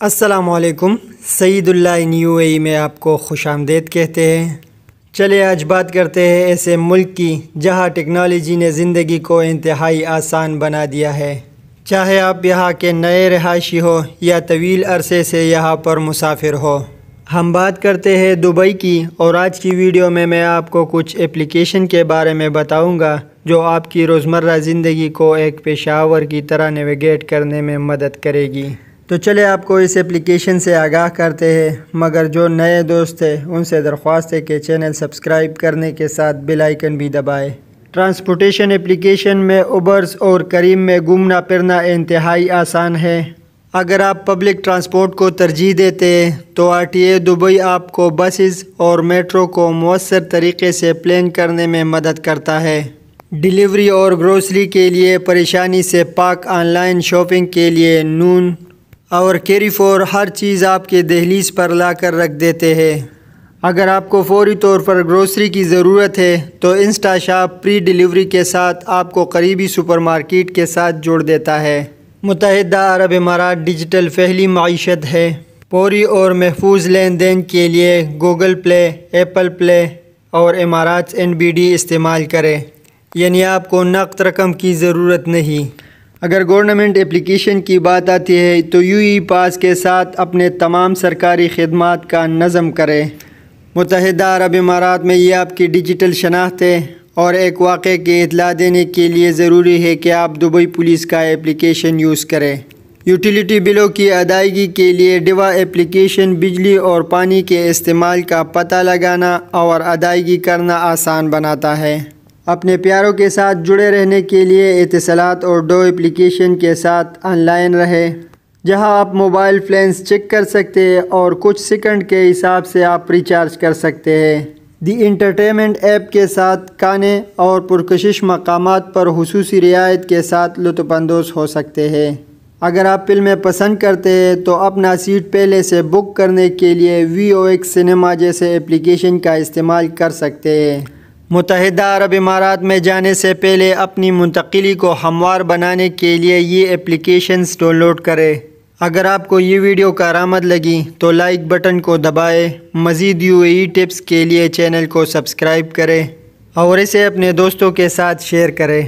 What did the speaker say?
السلام علیکم، سعید اللہ نیو اے میں آپ کو خوش آمدید کہتے ہیں۔ چلے آج بات کرتے ہیں ایسے ملک کی جہاں ٹیکنالوجی نے زندگی کو انتہائی آسان بنا دیا ہے۔ چاہے آپ یہاں کے نئے رہائشی ہو یا طویل عرصے سے یہاں پر مسافر ہو۔ ہم بات کرتے ہیں دبئی کی، اور آج کی ویڈیو میں آپ کو کچھ اپلیکیشن کے بارے میں بتاؤں گا جو آپ کی روزمرہ زندگی کو ایک پیشہ ور کی طرح نیویگیٹ کرنے میں مدد کرے گی۔ تو چلے آپ کو اس اپلیکیشن سے آگاہ کرتے ہیں، مگر جو نئے دوست ہیں ان سے درخواست ہے کہ چینل سبسکرائب کرنے کے ساتھ بیل آئیکن بھی دبائیں۔ ٹرانسپورٹیشن اپلیکیشن میں اوبرز اور کریم میں گھومنا پھرنا انتہائی آسان ہے۔ اگر آپ پبلک ٹرانسپورٹ کو ترجیح دیتے ہیں تو RTA دبئی آپ کو بسز اور میٹرو کو مؤثر طریقے سے پلان کرنے میں مدد کرتا ہے۔ ڈیلیوری اور گروسری کے لیے پریشانی سے پاک، آن لائن شاپنگ کے لیے نون اور کیری فور ہر چیز آپ کے دہلیز پر لا کر رکھ دیتے ہیں۔ اگر آپ کو فوری طور پر گروسری کی ضرورت ہے تو انسٹا شاپ پری ڈیلیوری کے ساتھ آپ کو قریبی سپر مارکیٹ کے ساتھ جوڑ دیتا ہے۔ متحدہ عرب امارات ڈیجیٹل پہلی معیشت ہے۔ فوری اور محفوظ لین دین کے لیے گوگل پلے، ایپل پلے اور امارات NBD استعمال کریں، یعنی آپ کو نقد رقم کی ضرورت نہیں۔ اگر گورنمنٹ اپلیکیشن کی بات آتی ہے تو UAE پاس کے ساتھ اپنے تمام سرکاری خدمات کا نظم کریں۔ متحدہ عرب امارات میں یہ آپ کی ڈیجیٹل شناخت ہے، اور ایک واقعے کی اطلاع دینے کے لیے ضروری ہے کہ آپ دبئی پولیس کا اپلیکیشن یوز کریں۔ یوٹیلیٹی بلوں کی ادائیگی کے لیے ڈیوا اپلیکیشن بجلی اور پانی کے استعمال کا پتہ لگانا اور ادائیگی کرنا آسان بناتا ہے۔ اپنے پیاروں کے ساتھ جڑے رہنے کے لیے اتصالات اور ڈو اپلیکیشن کے ساتھ آن لائن رہیں، جہاں آپ موبائل بیلنس چیک کر سکتے ہیں اور کچھ سیکنڈ کے حساب سے آپ ریچارج کر سکتے ہیں۔ دی انٹرٹینمنٹ ایپ کے ساتھ کھانے اور پرکشش مقامات پر خصوصی رعایت کے ساتھ لطف اندوز ہو سکتے ہیں۔ اگر آپ فلمیں پسند کرتے ہیں تو اپنا سیٹ پہلے سے بک کرنے کے لیے VOX سنیما جیسے اپلیکیشن کا استعمال کر سکتے ہیں۔ متحدہ عرب امارات میں جانے سے پہلے اپنی منتقلی کو ہموار بنانے کے لیے یہ اپلیکیشنز ڈاؤن لوڈ کریں۔ اگر آپ کو یہ ویڈیو کارآمد لگی تو لائک بٹن کو دبائیں۔ مزید UAE ٹپس کے لیے چینل کو سبسکرائب کریں اور اسے اپنے دوستوں کے ساتھ شیئر کریں۔